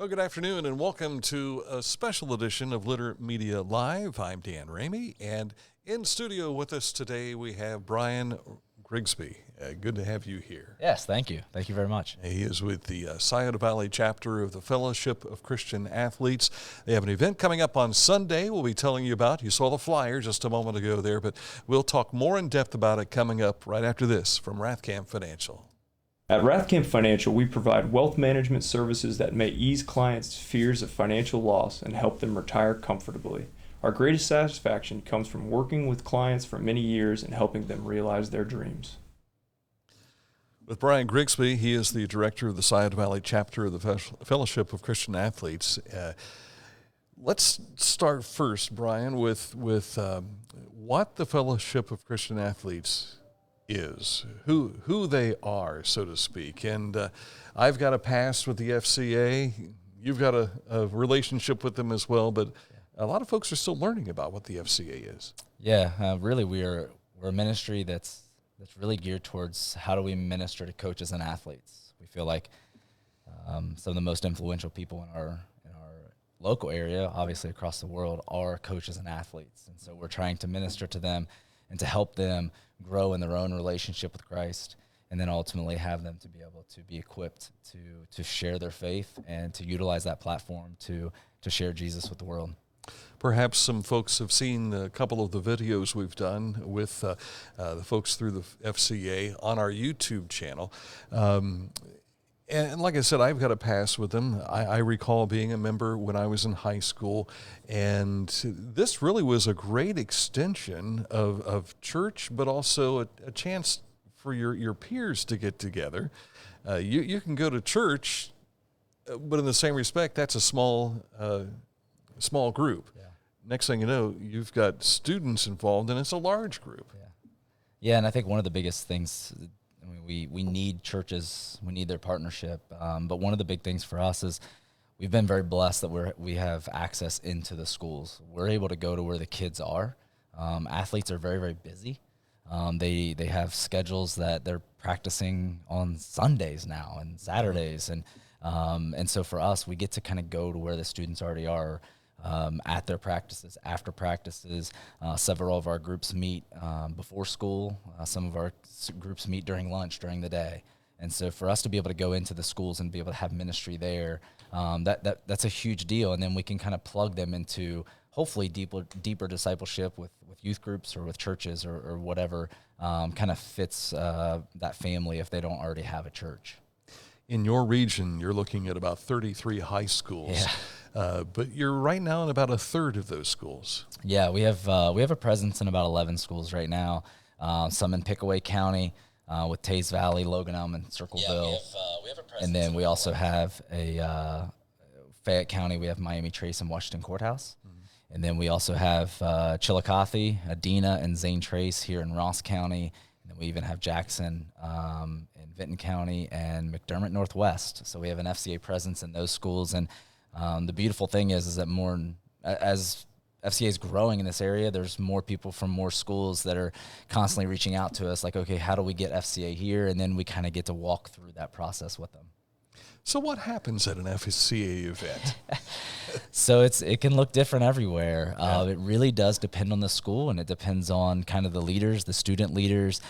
Well, good afternoon and welcome to a special edition of Litter Media Live. I'm Dan Ramey, and in studio with us today we have Brian Grigsby. Good to have you here. Yes, thank you. Thank you very much. He is with the Scioto Valley chapter of the Fellowship of Christian Athletes. They have an event coming up on Sunday we'll be telling you about. You saw the flyer just a moment ago there, but we'll talk more in depth about it coming up right after this from Rathcamp Financial. At Rathcamp Financial, we provide wealth management services that may ease clients' fears of financial loss and help them retire comfortably. Our greatest satisfaction comes from working with clients for many years and helping them realize their dreams. With Brian Grigsby, he is the director of the Scioto Valley chapter of the Fellowship of Christian Athletes. Let's start first, Brian, with what the Fellowship of Christian Athletes is, who they are, so to speak. And I've got a past with the FCA. You've got a relationship with them as well, but a lot of folks are still learning about what the FCA is. Yeah, really, we're a ministry that's really geared towards how do we minister to coaches and athletes. We feel like some of the most influential people in our local area, obviously across the world, are coaches and athletes. And so we're trying to minister to them and to help them grow in their own relationship with Christ, and then ultimately have them to be able to be equipped to share their faith and to utilize that platform to share Jesus with the world. Perhaps some folks have seen a couple of the videos we've done with the folks through the FCA on our YouTube channel. And like I said, I've got a past with them. I recall being a member when I was in high school, and this really was a great extension of church, but also a chance for your peers to get together. You can go to church, but in the same respect, that's a small group. Yeah. Next thing you know, you've got students involved, and it's a large group. Yeah, and I think one of the biggest things, we need churches, we need their partnership, but one of the big things for us is we've been very blessed that we have access into the schools. We're able to go to where the kids are. Athletes are very, very busy. They have schedules that they're practicing on Sundays now and Saturdays, and so for us, we get to kind of go to where the students already are. At their practices, after practices. Several of our groups meet before school. Some of our groups meet during lunch, during the day. And so for us to be able to go into the schools and be able to have ministry there, that's a huge deal. And then we can kind of plug them into hopefully deeper discipleship with youth groups or with churches or whatever kind of fits that family if they don't already have a church. In your region, you're looking at about 33 high schools. Yeah. But you're right now in about a third of those schools. Yeah, we have a presence in about 11 schools right now. Some in Pickaway County with Tays Valley, Logan Elm, and Circleville. Yeah, we have a presence. And then we also have a Fayette County. We have Miami Trace and Washington Courthouse. Mm-hmm. And then we also have Chillicothe, Adena, and Zane Trace here in Ross County. And then we even have Jackson in Vinton County and McDermott Northwest. So we have an FCA presence in those schools. And the beautiful thing is that as FCA is growing in this area, there's more people from more schools that are constantly reaching out to us like, okay, how do we get FCA here? And then we kind of get to walk through that process with them. So what happens at an FCA event? So it can look different everywhere. It really does depend on the school, and it depends on kind of the leaders, the student leaders.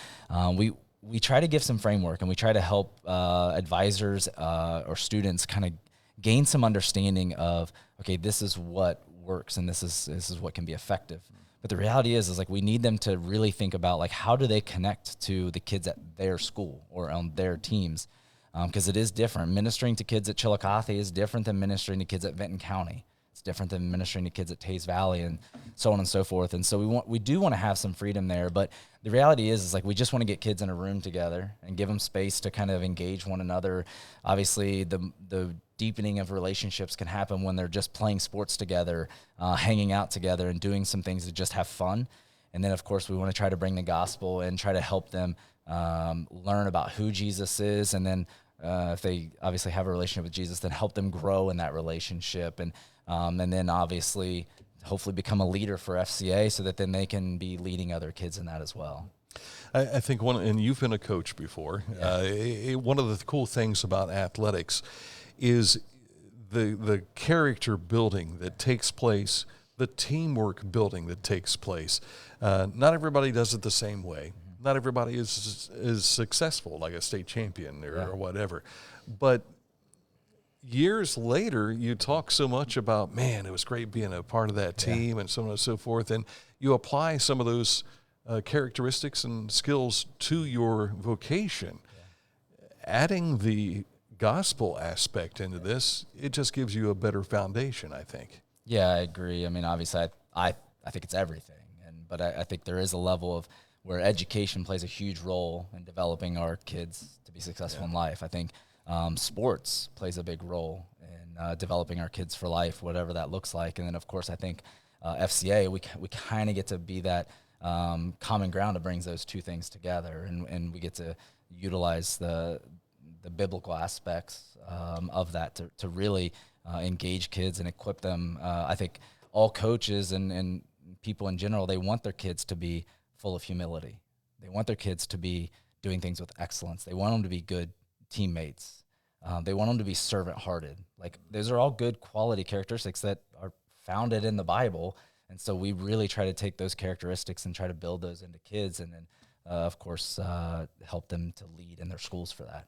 We try to give some framework, and we try to help advisors or students kind of gain some understanding of, okay, this is what works and this is what can be effective. But the reality is like we need them to really think about like how do they connect to the kids at their school or on their teams, because it is different. Ministering to kids at Chillicothe is different than ministering to kids at Vinton County. It's different than ministering to kids at Tays Valley and so on and so forth. And so we do want to have some freedom there, but the reality is like we just want to get kids in a room together and give them space to kind of engage one another. Obviously, the deepening of relationships can happen when they're just playing sports together, hanging out together, and doing some things to just have fun. And then, of course, we want to try to bring the gospel and try to help them learn about who Jesus is, and then if they obviously have a relationship with Jesus, then help them grow in that relationship, and then obviously hopefully become a leader for FCA so that then they can be leading other kids in that as well. I think and you've been a coach before, one of the cool things about athletics is the character building that takes place, the teamwork building that takes place. Not everybody does it the same way. Not everybody is successful, like a state champion or whatever. But years later, you talk so much about, man, it was great being a part of that team and so on and so forth, and you apply some of those characteristics and skills to your vocation. Adding the gospel aspect into this, it just gives you a better foundation, I think. Yeah, I agree. I mean, obviously, I think it's everything, but I think there is a level of where education plays a huge role in developing our kids to be successful in life. I think sports plays a big role in developing our kids for life, whatever that looks like. And then, of course, I think FCA, we kind of get to be that common ground that brings those two things together, and we get to utilize the biblical aspects of that to really engage kids and equip them. I think all coaches and people in general, they want their kids to be full of humility. They want their kids to be doing things with excellence. They want them to be good teammates. They want them to be servant-hearted. Like, those are all good quality characteristics that are founded in the Bible. And so we really try to take those characteristics and try to build those into kids, and then, of course, help them to lead in their schools for that.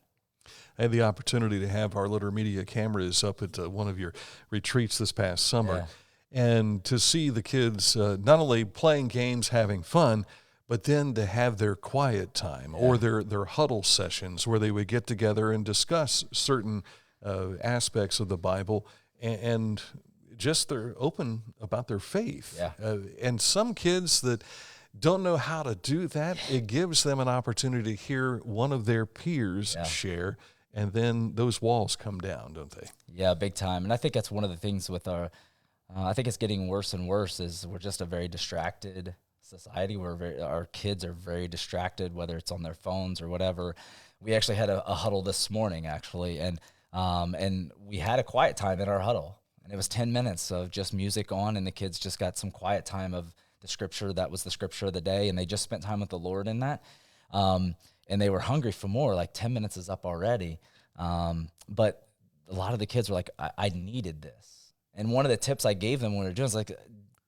I had the opportunity to have our Litter Media cameras up at one of your retreats this past summer, and to see the kids not only playing games, having fun, but then to have their quiet time or their huddle sessions where they would get together and discuss certain aspects of the Bible and just they're open about their faith. And some kids that don't know how to do that, it gives them an opportunity to hear one of their peers share, and then those walls come down, don't they? Yeah, big time. And I think that's one of the things with our I think it's getting worse and worse is we're just a very distracted society. Our kids are very distracted, whether it's on their phones or whatever. We actually had a huddle this morning, actually, and we had a quiet time in our huddle. And it was 10 minutes of just music on, and the kids just got some quiet time of the scripture. That was the scripture of the day, and they just spent time with the Lord in that. And they were hungry for more. Like, 10 minutes is up already. But a lot of the kids were like, I needed this. And one of the tips I gave them when we were doing is like,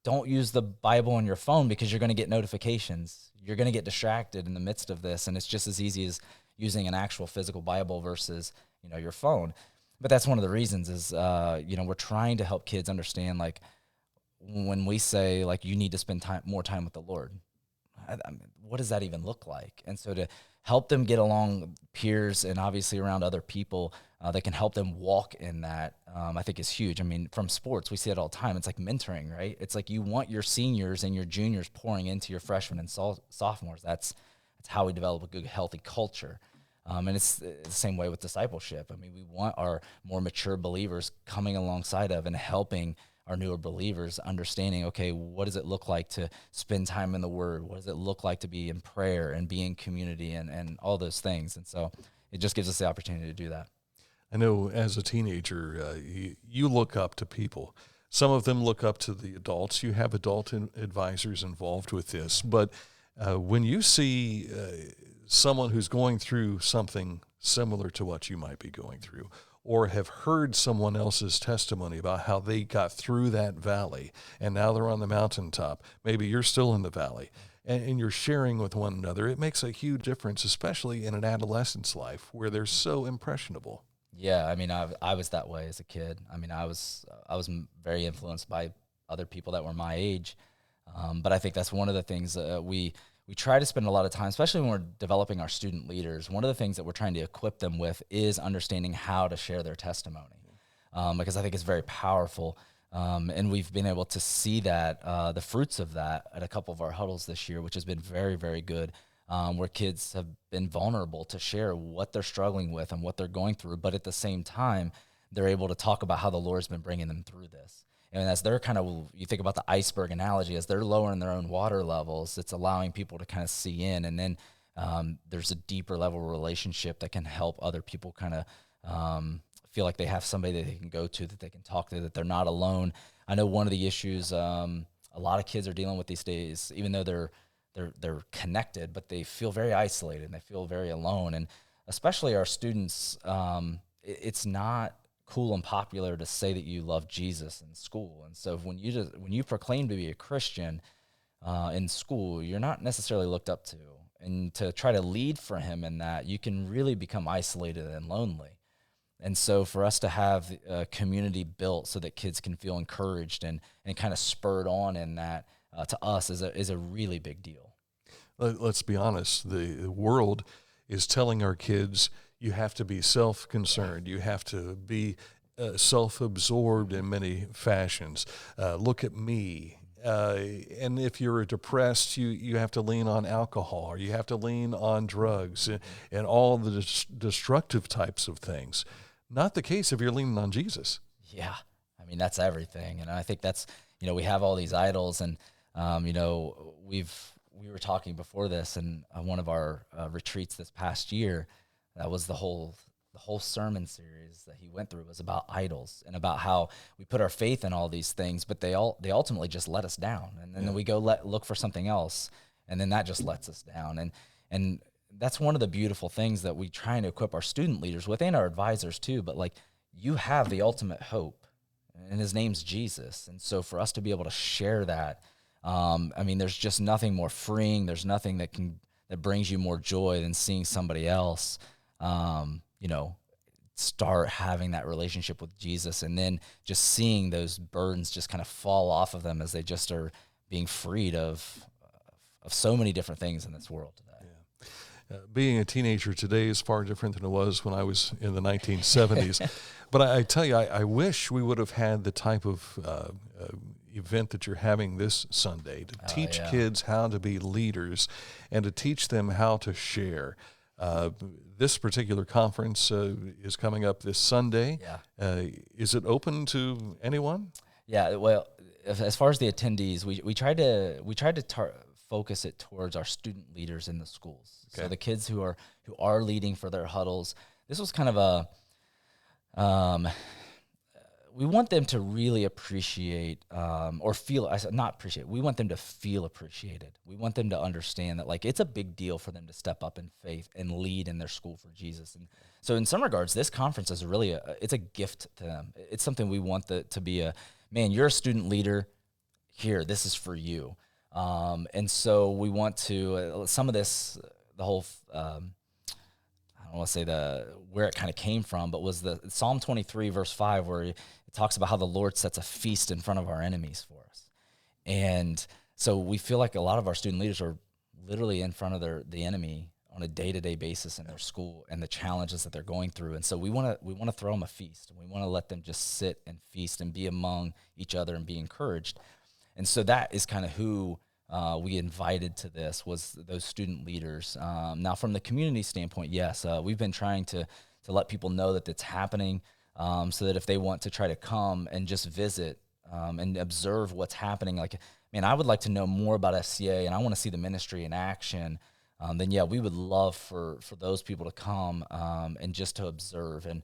don't use the Bible on your phone because you're going to get notifications. You're going to get distracted in the midst of this, and it's just as easy as using an actual physical Bible versus, your phone. But that's one of the reasons is, we're trying to help kids understand, like, when we say, like, you need to spend more time with the Lord, I mean, what does that even look like? And so to help them get along peers and obviously around other people that can help them walk in that, I think is huge. I mean, from sports, we see it all the time. It's like mentoring, right? It's like you want your seniors and your juniors pouring into your freshmen and sophomores. That's how we develop a good, healthy culture. And it's the same way with discipleship. I mean, we want our more mature believers coming alongside of and helping our newer believers understanding, okay, what does it look like to spend time in the Word? What does it look like to be in prayer and be in community and all those things? And so it just gives us the opportunity to do that. I know as a teenager, you look up to people. Some of them look up to the adults. You have adult advisors involved with this. But when you see someone who's going through something similar to what you might be going through, or have heard someone else's testimony about how they got through that valley, and now they're on the mountaintop, maybe you're still in the valley, and you're sharing with one another, it makes a huge difference, especially in an adolescent's life where they're so impressionable. Yeah, I mean, I was that way as a kid. I mean, I was very influenced by other people that were my age, but I think that's one of the things we try to spend a lot of time, especially when we're developing our student leaders. One of the things that we're trying to equip them with is understanding how to share their testimony, because I think it's very powerful. And we've been able to see that, the fruits of that at a couple of our huddles this year, which has been very, very good, where kids have been vulnerable to share what they're struggling with and what they're going through. But at the same time, they're able to talk about how the Lord's been bringing them through this. And as they're kind of, you think about the iceberg analogy, as they're lowering their own water levels, it's allowing people to kind of see in. And then there's a deeper level of relationship that can help other people kind of feel like they have somebody that they can go to, that they can talk to, that they're not alone. I know one of the issues a lot of kids are dealing with these days, even though they're connected, but they feel very isolated and they feel very alone. And especially our students, it's not cool and popular to say that you love Jesus in school. And so when you proclaim to be a Christian in school, you're not necessarily looked up to. And to try to lead for him in that, you can really become isolated and lonely. And so for us to have a community built so that kids can feel encouraged and kind of spurred on in that, to us is a really big deal. Let's be honest. The world is telling our kids, you have to be self-concerned. You have to be self-absorbed in many fashions. Look at me. And if you're depressed, you have to lean on alcohol, or you have to lean on drugs and all the destructive types of things. Not the case if you're leaning on Jesus. Yeah. I mean, that's everything. And I think that's, we have all these idols, and, we were talking before this in one of our retreats this past year. That was the whole sermon series that he went through was about idols and about how we put our faith in all these things, but they ultimately just let us down. And then we go look for something else, and then that just lets us down. And that's one of the beautiful things that we try and equip our student leaders with, and our advisors too. But like, you have the ultimate hope, and his name's Jesus. And so for us to be able to share that, there's just nothing more freeing. There's nothing that brings you more joy than seeing somebody else, start having that relationship with Jesus, and then just seeing those burdens just kind of fall off of them as they just are being freed of so many different things in this world today. Yeah. Being a teenager today is far different than it was when I was in the 1970s. But I tell you, I wish we would have had the type of event that you're having this Sunday to teach kids how to be leaders and to teach them how to share. This particular conference is coming up this Sunday. Yeah. Is it open to anyone? Yeah. Well, as far as the attendees, we tried to focus it towards our student leaders in the schools. Okay. So the kids who are leading for their huddles. This was kind of we want them to really appreciate or feel, not appreciate, we want them to feel appreciated. We want them to understand that, like, it's a big deal for them to step up in faith and lead in their school for Jesus. And so in some regards, this conference is really it's a gift to them. It's something we want to be man, you're a student leader, here, this is for you. And so we want to, some of this, the whole, I don't want to say where it kind of came from, but was the Psalm 23 verse 5, where it talks about how the Lord sets a feast in front of our enemies for us. And so we feel like a lot of our student leaders are literally in front of the enemy on a day-to-day basis in their school and the challenges that they're going through. And so we want to throw them a feast. We want to let them just sit and feast and be among each other and be encouraged. And so that is kind of who we invited to this, was those student leaders. Now, from the community standpoint, yes, we've been trying to let people know that it's happening, so that if they want to try to come and just visit and observe what's happening, like, man, I would like to know more about FCA, and I want to see the ministry in action, then yeah, we would love for those people to come and just to observe. And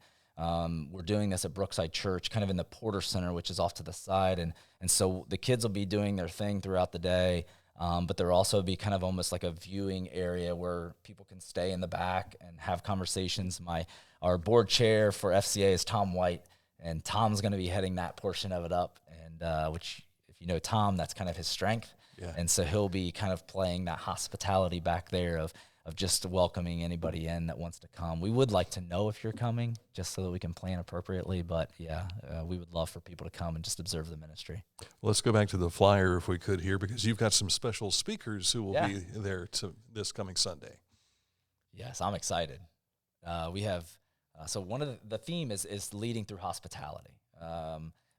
we're doing this at Brookside Church, kind of in the Porter Center, which is off to the side. And so the kids will be doing their thing throughout the day, but there'll also be kind of almost like a viewing area where people can stay in the back and have conversations. Our board chair for FCA is Tom White, and Tom's going to be heading that portion of it up. And which, if you know Tom, that's kind of his strength. Yeah. And so he'll be kind of playing that hospitality back there of just welcoming anybody in that wants to come. We would like to know if you're coming, just so that we can plan appropriately. But yeah, we would love for people to come and just observe the ministry. Well, let's go back to the flyer if we could here, because you've got some special speakers who will be there this coming Sunday. Yes, I'm excited. We have, so one of the theme is leading through hospitality.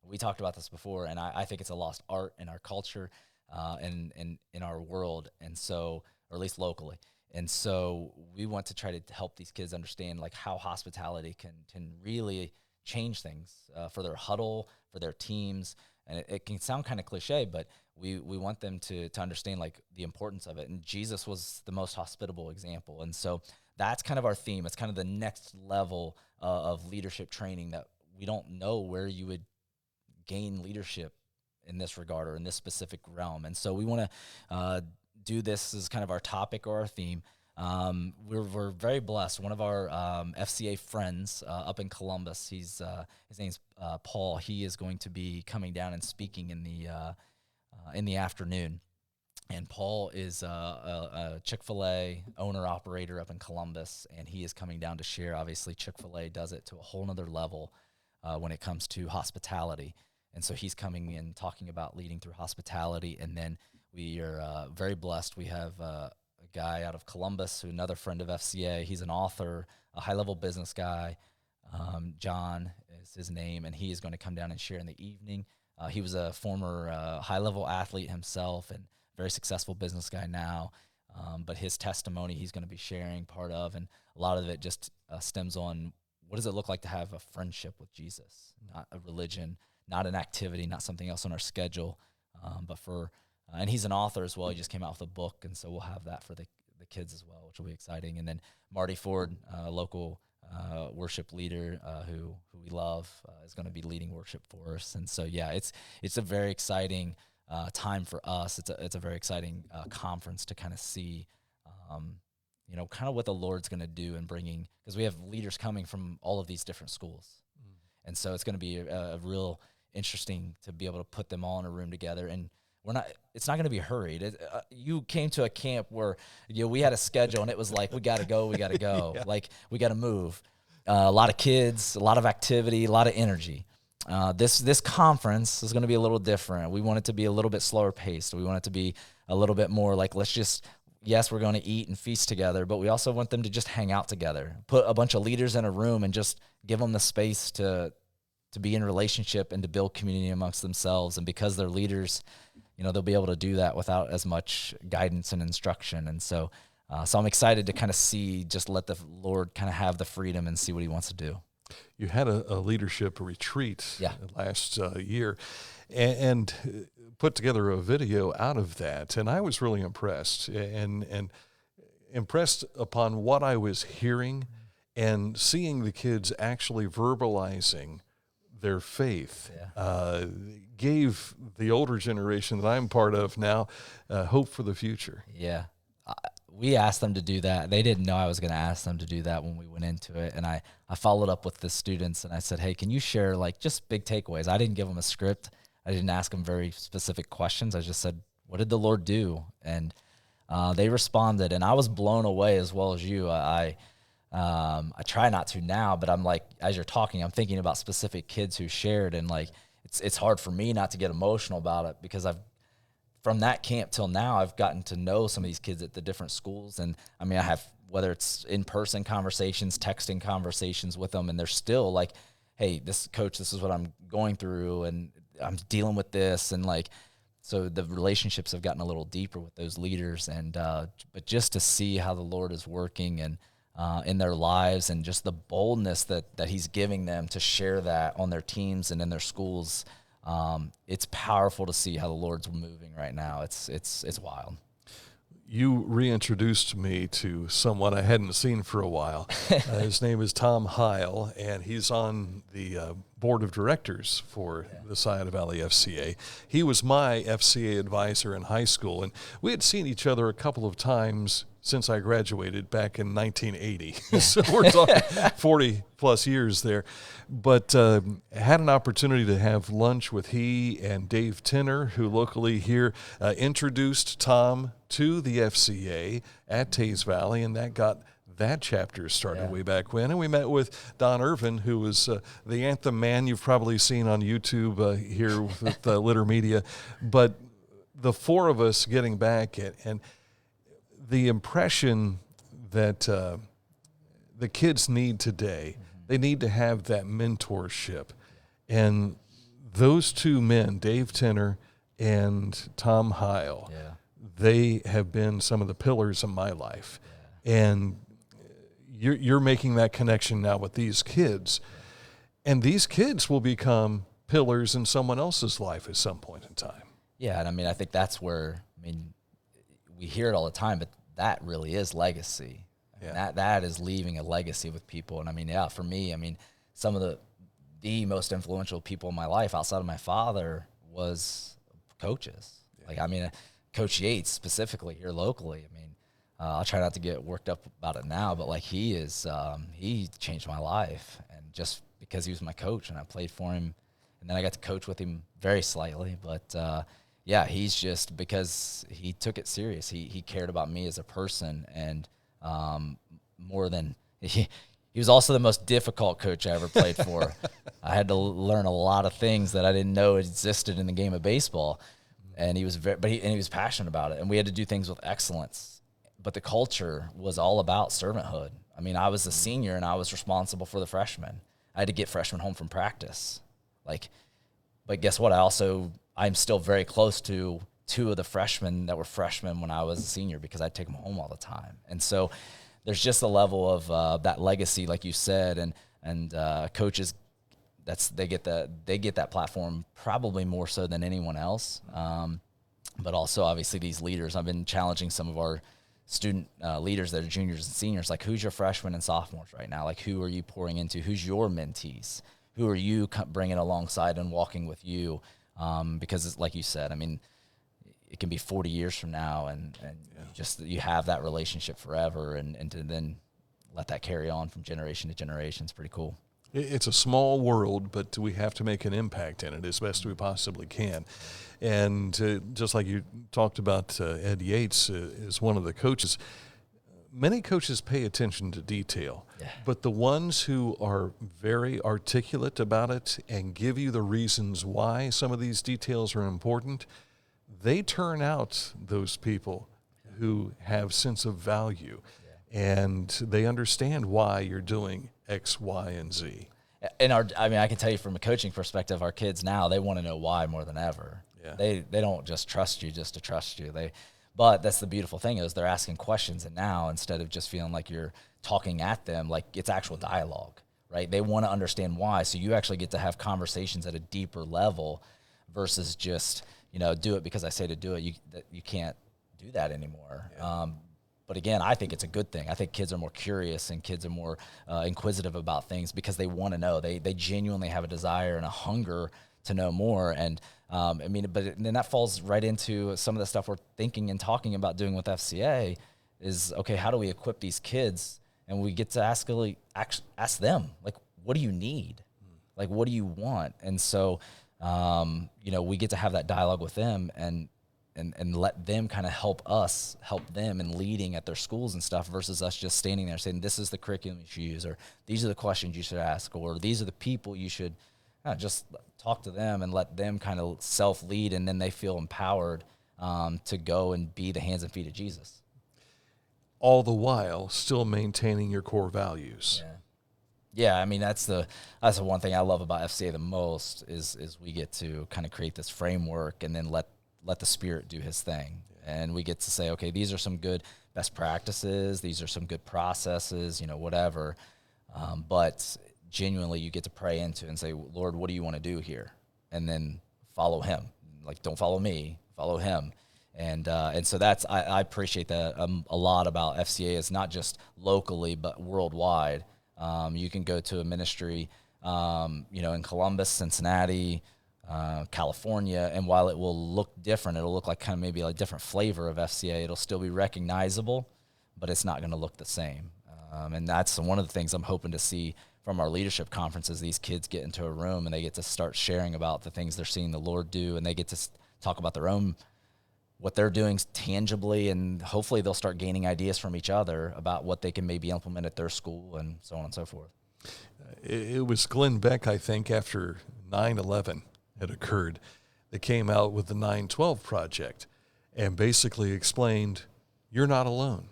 We talked about this before, and I think it's a lost art in our culture and in our world, and so, or at least locally. And so we want to try to help these kids understand, like, how hospitality can really change things for their huddle, for their teams. And it can sound kind of cliche, but we want them to understand, like, the importance of it. And Jesus was the most hospitable example. And so that's kind of our theme. It's kind of the next level of leadership training, that we don't know where you would gain leadership in this regard or in this specific realm. And so we want to do this as kind of our topic or our theme. We're very blessed. One of our FCA friends up in Columbus, his name's Paul. He is going to be coming down and speaking in the afternoon. And Paul is a Chick-fil-A owner-operator up in Columbus, and he is coming down to share. Obviously, Chick-fil-A does it to a whole nother level when it comes to hospitality. And so he's coming in talking about leading through hospitality. And then we are very blessed. We have a guy out of Columbus, who another friend of FCA. He's an author, a high-level business guy. John is his name, and he is going to come down and share in the evening. He was a former high-level athlete himself and very successful business guy now. But his testimony he's going to be sharing part of, and a lot of it just stems on what does it look like to have a friendship with Jesus, not a religion, not an activity, not something else on our schedule, but for and he's an author as well. He just came out with a book, and so we'll have that for the kids as well, which will be exciting. And then Marty Ford, local worship leader who we love, is going to be leading worship for us. And so, yeah, it's a very exciting time for us. It's a very exciting conference to kind of see, kind of what the Lord's going to do in bringing, because we have leaders coming from all of these different schools. And so it's going to be a real interesting to be able to put them all in a room together. And it's not going to be hurried. You came to a camp where, we had a schedule and it was like, we got to go. Yeah. Like we got to move. A lot of kids, a lot of activity, a lot of energy. This conference is going to be a little different. We want it to be a little bit slower paced. We want it to be a little bit more like, yes, we're going to eat and feast together, but we also want them to just hang out together, put a bunch of leaders in a room and just give them the space to be in relationship and to build community amongst themselves. And because they're leaders, they'll be able to do that without as much guidance and instruction. And so I'm excited to kind of just let the Lord kind of have the freedom and see what he wants to do. You had a leadership retreat last year and put together a video out of that. And I was really impressed and impressed upon what I was hearing and seeing the kids actually verbalizing their faith. Gave the older generation that I'm part of now hope for the future. Yeah. We asked them to do that. They didn't know I was going to ask them to do that when we went into it. And I followed up with the students and I said, hey, can you share just big takeaways? I didn't give them a script. I didn't ask them very specific questions. I just said, what did the Lord do? And they responded, and I was blown away as well as you. I try not to now, but I'm like, as you're talking, I'm thinking about specific kids who shared, and it's hard for me not to get emotional about it because from that camp till now, I've gotten to know some of these kids at the different schools. And I mean, I have, whether it's in-person conversations, texting conversations with them, and they're still like, hey, this is what I'm going through, and I'm dealing with this. And so the relationships have gotten a little deeper with those leaders. And, but just to see how the Lord is working and in their lives, and just the boldness that he's giving them to share that on their teams and in their schools, it's powerful to see how the Lord's moving right now. It's wild. You reintroduced me to someone I hadn't seen for a while. His name is Tom Heil, and he's on the board of directors for the Scioto Valley FCA. He was my FCA advisor in high school, and we had seen each other a couple of times since I graduated back in 1980. So we're talking 40-plus years there. But had an opportunity to have lunch with he and Dave Tinner, who locally here introduced Tom to the FCA at Tays Valley, and that got that chapter started way back when. And we met with Don Irvin, who was the anthem man you've probably seen on YouTube here with Litter Media. But the four of us getting back and the impression that the kids need today, they need to have that mentorship. And those two men, Dave Tinner and Tom Heil, they have been some of the pillars of my life. And you're making that connection now with these kids. And these kids will become pillars in someone else's life at some point in time. Yeah, and I mean, I think that's where, we hear it all the time, but that really is legacy. That is leaving a legacy with people. And for me, some of the most influential people in my life outside of my father was coaches. Coach Yates specifically here locally. I'll try not to get worked up about it now, but like he changed my life, and just because he was my coach and I played for him, and then I got to coach with him very slightly, but yeah, he's just, because he took it serious. He cared about me as a person, and more than he was also the most difficult coach I ever played for. I had to learn a lot of things that I didn't know existed in the game of baseball, and he was he was passionate about it, and we had to do things with excellence. But the culture was all about servanthood. I mean, I was a senior and I was responsible for the freshmen. I had to get freshmen home from practice. But guess what? I'm still very close to two of the freshmen that were freshmen when I was a senior, because I'd take them home all the time. And so there's just a level of that legacy, like you said, and coaches, they get that platform probably more so than anyone else. But also obviously these leaders. I've been challenging some of our student leaders that are juniors and seniors, like, who's your freshmen and sophomores right now? Like, who are you pouring into? Who's your mentees? Who are you bringing alongside and walking with you? Because it's, like you said, I mean, it can be 40 years from now, and you have that relationship forever, and to then let that carry on from generation to generation. It's pretty cool. It's a small world, but we have to make an impact in it as best we possibly can. And just like you talked about, Ed Yates is one of the coaches. Many coaches pay attention to detail, but the ones who are very articulate about it and give you the reasons why some of these details are important, they turn out those people who have sense of value, and they understand why you're doing X, Y, and Z. I can tell you from a coaching perspective, our kids now, they want to know why more than ever. Yeah. They don't just trust you just to trust you. But that's the beautiful thing, is they're asking questions, and now instead of just feeling like you're talking at them, like, it's actual dialogue, right? They want to understand why. So you actually get to have conversations at a deeper level versus just, do it because I say to do it. You can't do that anymore. Yeah. But again, I think it's a good thing. I think kids are more curious, and kids are more inquisitive about things because they want to know. They genuinely have a desire and a hunger to know more. And but then that falls right into some of the stuff we're thinking and talking about doing with FCA is, okay, how do we equip these kids? And we get to ask them, like, what do you need? Like, what do you want? And so, we get to have that dialogue with them and let them kind of help them in leading at their schools and stuff, versus us just standing there saying, this is the curriculum you should use, or these are the questions you should ask, or these are the people you should just talk to them and let them kind of self-lead, and then they feel empowered to go and be the hands and feet of Jesus. All the while still maintaining your core values. Yeah, I mean, that's the one thing I love about FCA the most is we get to kind of create this framework and then let the Spirit do his thing. And we get to say, okay, these are some good best practices, these are some good processes, whatever. But genuinely you get to pray into and say, Lord, what do you want to do here? And then follow him. Like, don't follow me, follow him. And so I appreciate that a lot about FCA. It's not just locally, but worldwide. You can go to a ministry, in Columbus, Cincinnati, California, and while it will look different, it'll look like kind of maybe a different flavor of FCA. It'll still be recognizable, but it's not going to look the same. And that's one of the things I'm hoping to see from our leadership conferences. These kids get into a room and they get to start sharing about the things they're seeing the Lord do, and they get to talk about what they're doing tangibly, and hopefully they'll start gaining ideas from each other about what they can maybe implement at their school, and so on and so forth. It was Glenn Beck, I think, after 9/11 had occurred, that came out with the 9/12 Project and basically explained, you're not alone.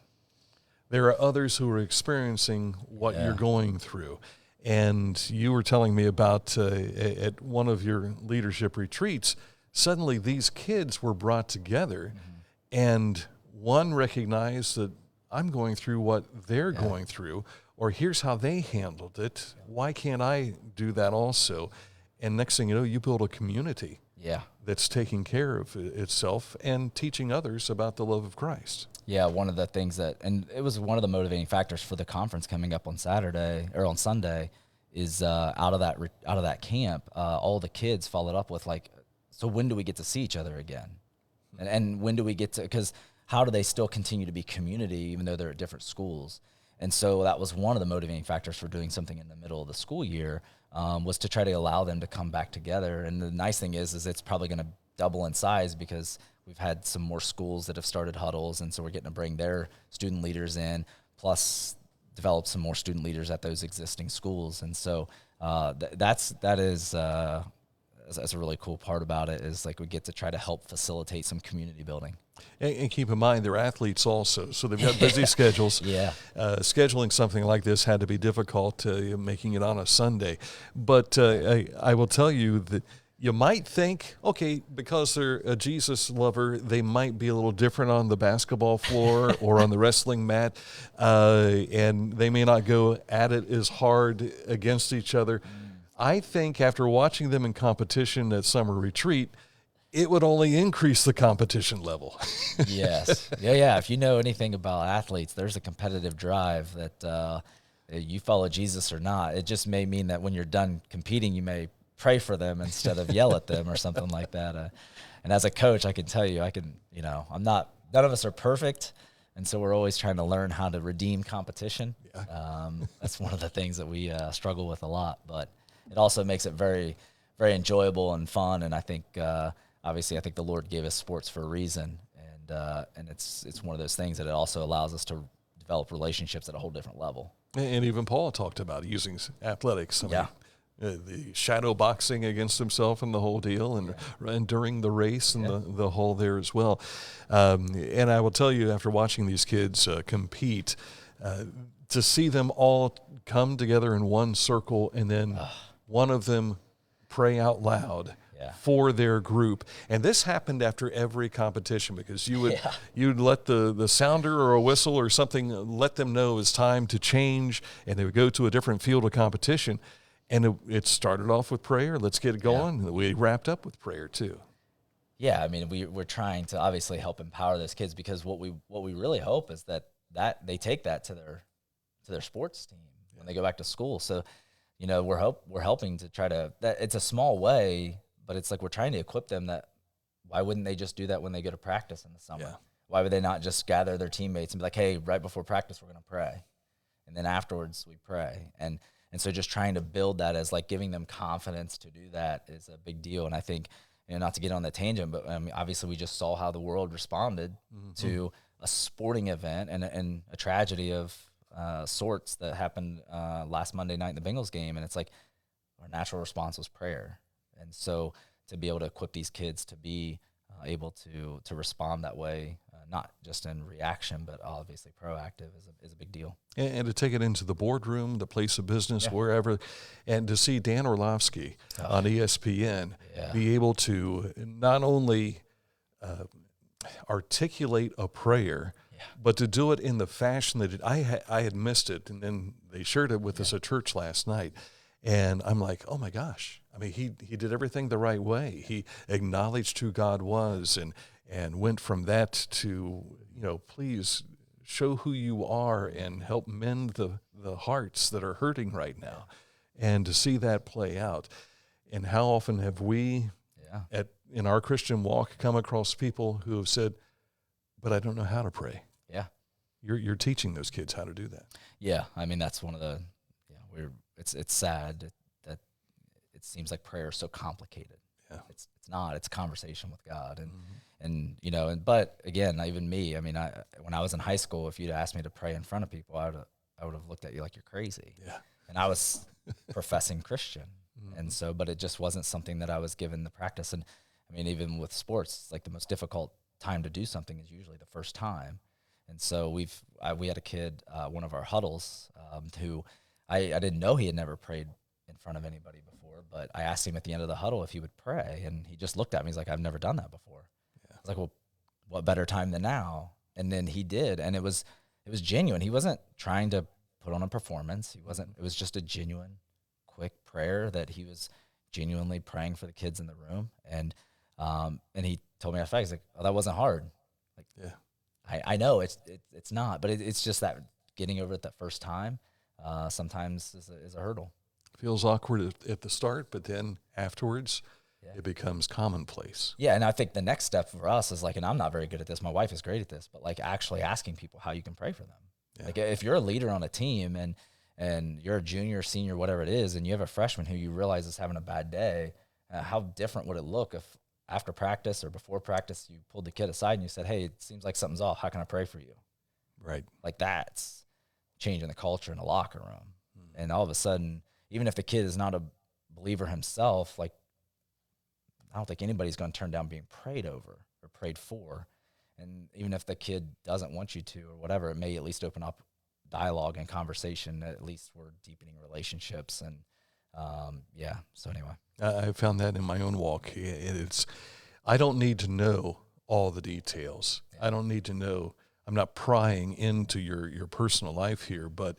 There are others who are experiencing what you're going through. And you were telling me about at one of your leadership retreats, suddenly these kids were brought together, and one recognized that I'm going through what they're going through, or here's how they handled it. Why can't I do that also? And next thing you know, you build a community that's taking care of itself and teaching others about the love of Christ. Yeah, one of the things and it was one of the motivating factors for the conference coming up on Saturday or on Sunday, is out of that camp, all the kids followed up with, like, so when do we get to see each other again? And when do we get to, because how do they still continue to be community even though they're at different schools? And so that was one of the motivating factors for doing something in the middle of the school year, was to try to allow them to come back together. And the nice thing is it's probably going to double in size because we've had some more schools that have started huddles, and so we're getting to bring their student leaders in, plus develop some more student leaders at those existing schools. And so that's a really cool part about it, is like we get to try to help facilitate some community building. And keep in mind, they're athletes also, so they've got busy schedules. Yeah. Scheduling something like this had to be difficult, making it on a Sunday. But I will tell you that you might think, okay, because they're a Jesus lover, they might be a little different on the basketball floor or on the wrestling mat, and they may not go at it as hard against each other. I think after watching them in competition at summer retreat, it would only increase the competition level. Yes. Yeah. If you know anything about athletes, there's a competitive drive that you follow Jesus or not. It just may mean that when you're done competing, you may pray for them instead of yell at them or something like that. And as a coach, I can tell you, none of us are perfect. And so we're always trying to learn how to redeem competition. Yeah. That's one of the things that we struggle with a lot, but it also makes it very, very enjoyable and fun. And I think, obviously, I think the Lord gave us sports for a reason, and it's one of those things that it also allows us to develop relationships at a whole different level. And even Paul talked about using athletics. Yeah. The shadow boxing against himself and the whole deal, and during the race and the whole there as well. And I will tell you, after watching these kids compete, to see them all come together in one circle and then one of them pray out loud for their group. And this happened after every competition, because you'd let the sounder or a whistle or something let them know it's time to change, and they would go to a different field of competition. And it started off with prayer. Let's get it going. And we wrapped up with prayer too. Yeah, I mean, we're trying to obviously help empower those kids, because what we really hope is that they take that to their sports team when they go back to school. So, we're helping to try to, that it's a small way, but it's like we're trying to equip them that why wouldn't they just do that when they go to practice in the summer? Yeah. Why would they not just gather their teammates and be like, hey, right before practice, we're going to pray. And then afterwards we pray. And so just trying to build that as like giving them confidence to do that is a big deal. And I think, not to get on the tangent, but obviously we just saw how the world responded to a sporting event and a tragedy of sorts that happened last Monday night in the Bengals game. And it's like our natural response was prayer. And so to be able to equip these kids to be able to respond that way, not just in reaction, but obviously proactive, is a big deal. And to take it into the boardroom, the place of business, wherever, and to see Dan Orlovsky on ESPN be able to not only articulate a prayer, but to do it in the fashion that I had missed it, and then they shared it with us at church last night. And I'm like, oh my gosh. I mean, he did everything the right way. He acknowledged who God was and went from that to, please show who you are and help mend the hearts that are hurting right now. And to see that play out. And how often have we in our Christian walk come across people who have said, but I don't know how to pray. Yeah. You're teaching those kids how to do that. Yeah. I mean, that's one of the, it's sad that it seems like prayer is so complicated. Yeah. It's not. It's a conversation with God. And but again, even me, I mean, when I was in high school, if you'd asked me to pray in front of people, I would have looked at you like you're crazy. Yeah. And I was professing Christian. And so, but it just wasn't something that I was given the practice. And I mean, even with sports, it's like the most difficult time to do something is usually the first time. And so we had a kid, one of our huddles, who I didn't know he had never prayed in front of anybody before, but I asked him at the end of the huddle if he would pray, and he just looked at me. He's like, I've never done that before. Yeah. I was like, well, what better time than now? And then he did, and it was genuine. He wasn't trying to put on a performance. It was just a genuine, quick prayer that he was genuinely praying for the kids in the room. And he told me after, he's like, oh, that wasn't hard. Like, yeah, I know it's not, but it's just that getting over it that first time. Sometimes is a hurdle. Feels awkward at the start, but then afterwards, it becomes commonplace. Yeah, and I think the next step for us is like, and I'm not very good at this, my wife is great at this, but like actually asking people how you can pray for them. Yeah. Like if you're a leader on a team and you're a junior, senior, whatever it is, and you have a freshman who you realize is having a bad day, how different would it look if after practice or before practice you pulled the kid aside and you said, hey, it seems like something's off. How can I pray for you? Right. Like that's changing the culture in the locker room. And all of a sudden, even if the kid is not a believer himself, like I don't think anybody's going to turn down being prayed over or prayed for. And even if the kid doesn't want you to or whatever, it may at least open up dialogue and conversation. At least we're deepening relationships. And so anyway. I found that in my own walk. I don't need to know all the details. Yeah. I don't need to know. I'm not prying into your personal life here, but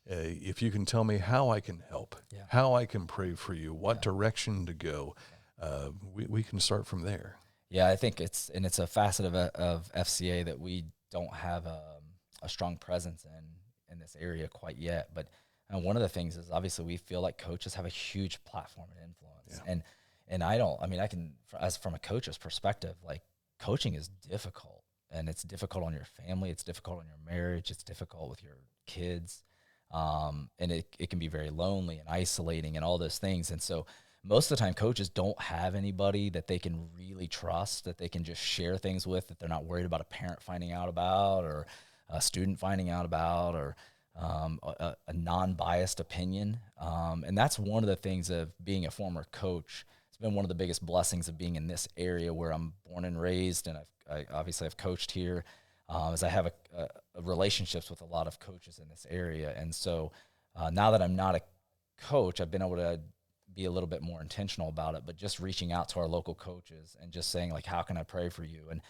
if you can tell me how I can help, how I can pray for you, what direction to go, we can start from there. Yeah, I think it's a facet of FCA that we don't have a strong presence in this area quite yet. But one of the things is obviously we feel like coaches have a huge platform and influence. And I can, as from a coach's perspective, like coaching is difficult, and it's difficult on your family. It's difficult on your marriage. It's difficult with your kids. And it can be very lonely and isolating and all those things. And so most of the time coaches don't have anybody that they can really trust, that they can just share things with, that they're not worried about a parent finding out about or a student finding out about or a non-biased opinion. And that's one of the things of being a former coach. It's been one of the biggest blessings of being in this area where I'm born and raised, and I've coached here. As I have relationships with a lot of coaches in this area. And so now that I'm not a coach, I've been able to be a little bit more intentional about it, but just reaching out to our local coaches and just saying, like, how can I pray for you? And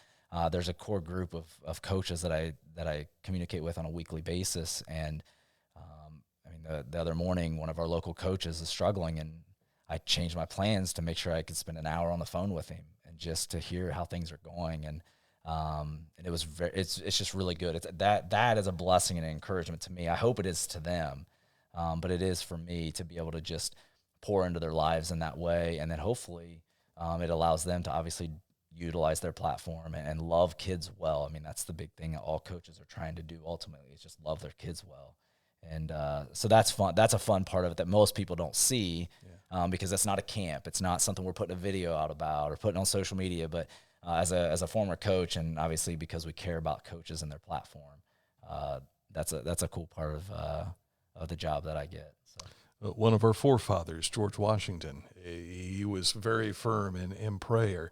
there's a core group of coaches that I communicate with on a weekly basis. And the other morning, one of our local coaches is struggling, and I changed my plans to make sure I could spend an hour on the phone with him and just to hear how things are going. And it was it's just really good. It's that is a blessing and an encouragement to me. I hope it is to them, but it is for me to be able to just pour into their lives in that way. And then hopefully it allows them to obviously utilize their platform and love kids well. I mean, that's the big thing that all coaches are trying to do ultimately, is just love their kids well. And so that's fun. That's a fun part of it that most people don't see, because it's not a camp. It's not something we're putting a video out about or putting on social media. But as a former coach, and obviously because we care about coaches and their platform, that's a cool part of the job that I get. So. One of our forefathers, George Washington, he was very firm in prayer,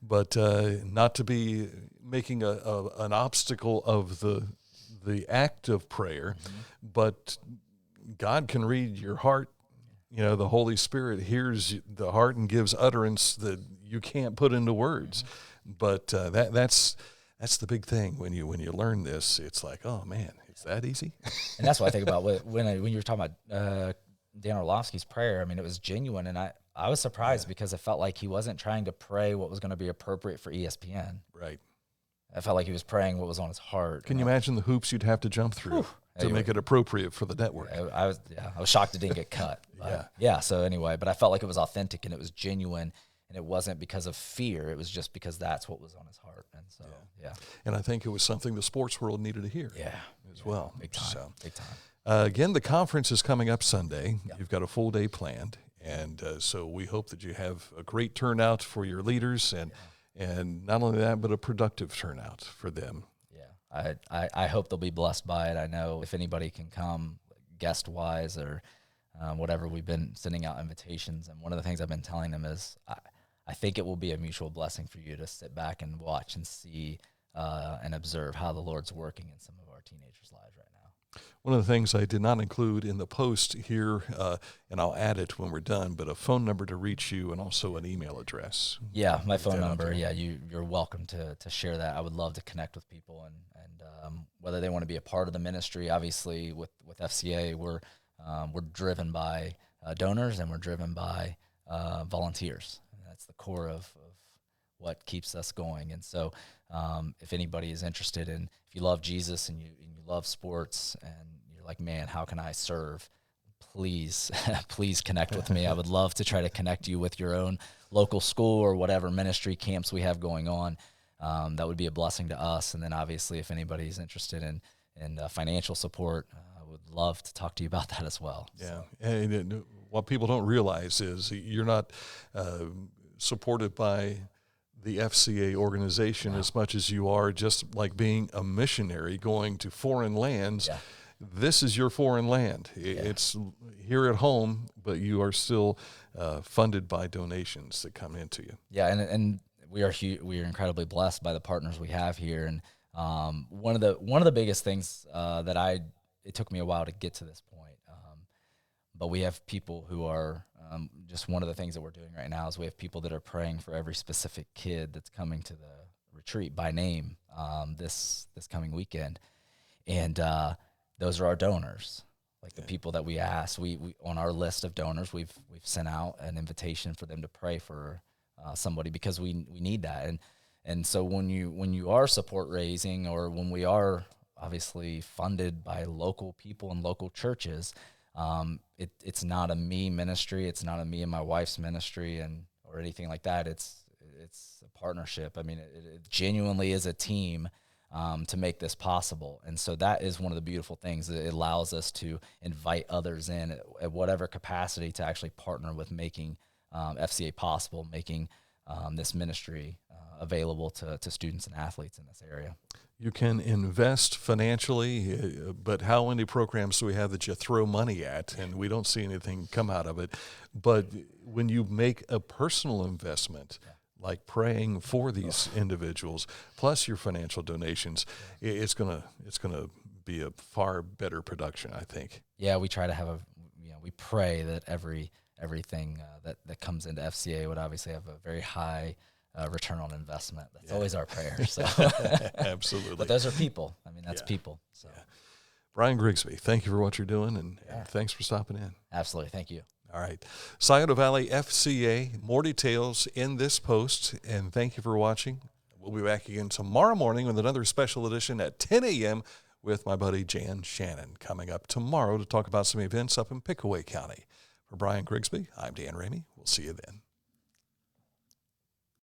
but not to be making an obstacle of the act of prayer, but God can read your heart. You know, the Holy Spirit hears the heart and gives utterance that you can't put into words. But that's the big thing when you learn this. It's like, oh man, it's that easy. And that's what I think about when you were talking about Dan Orlovsky's prayer. I mean, it was genuine, and I was surprised because it felt like he wasn't trying to pray what was going to be appropriate for ESPN. Right. I felt like he was praying what was on his heart. Can you imagine the hoops you'd have to jump through to make it appropriate for the network? I was shocked it didn't get cut. So anyway, but I felt like it was authentic and it was genuine, and it wasn't because of fear. It was just because that's what was on his heart. And so, And I think it was something the sports world needed to hear as well. Big time, so, big time. Again, the conference is coming up Sunday. Yep. You've got a full day planned. And so we hope that you have a great turnout for your leaders and not only that, but a productive turnout for them. Yeah, I hope they'll be blessed by it. I know if anybody can come guest-wise or whatever, we've been sending out invitations. And one of the things I've been telling them is I think it will be a mutual blessing for you to sit back and watch and see and observe how the Lord's working in some of our teenagers' lives right now. One of the things I did not include in the post here, and I'll add it when we're done, but a phone number to reach you and also an email address. Yeah, my phone number. Yeah, you're welcome to share that. I would love to connect with people and whether they want to be a part of the ministry. Obviously, with FCA, we're driven by donors and we're driven by volunteers. And that's the core of what keeps us going. And so if anybody is interested in, if you love Jesus and you love sports and you're like, man, how can I serve? please, please connect with me. I would love to try to connect you with your own local school or whatever ministry camps we have going on. That would be a blessing to us. And then obviously if anybody's interested in financial support, I would love to talk to you about that as well. Yeah. So. And what people don't realize is you're not supported by the FCA organization as much as you are just like being a missionary going to foreign lands. Yeah. This is your foreign land. It's here at home, but you are still funded by donations that come into you. Yeah, and we are incredibly blessed by the partners we have here. And one of the biggest things it took me a while to get to this point, but we have people who are just one of the things that we're doing right now is we have people that are praying for every specific kid that's coming to the retreat by name this coming weekend, and those are our donors. Like the people that we asked, we on our list of donors, we've sent out an invitation for them to pray for somebody because we need that. And so when you are support raising, or when we are obviously funded by local people and local churches, it's not a me ministry. It's not a me and my wife's ministry or anything like that. It's a partnership. I mean, it genuinely is a team to make this possible. And so that is one of the beautiful things. It allows us to invite others in at whatever capacity to actually partner with making FCA possible, making this ministry available to students and athletes in this area. You can invest financially, but how many programs do we have that you throw money at and we don't see anything come out of it? But when you make a personal investment, like praying for these individuals, plus your financial donations, it's gonna be a far better production, I think. Yeah, we try to we pray that everything that comes into FCA would obviously have a very high return on investment. That's always our prayer. So Absolutely. But those are people. I mean, that's people. So Brian Grigsby, thank you for what you're doing, and thanks for stopping in. Absolutely. Thank you. All right. Scioto Valley FCA, more details in this post, and thank you for watching. We'll be back again tomorrow morning with another special edition at 10 a.m. with my buddy Jan Shannon coming up tomorrow to talk about some events up in Pickaway County. For Brian Grigsby, I'm Dan Ramey. We'll see you then.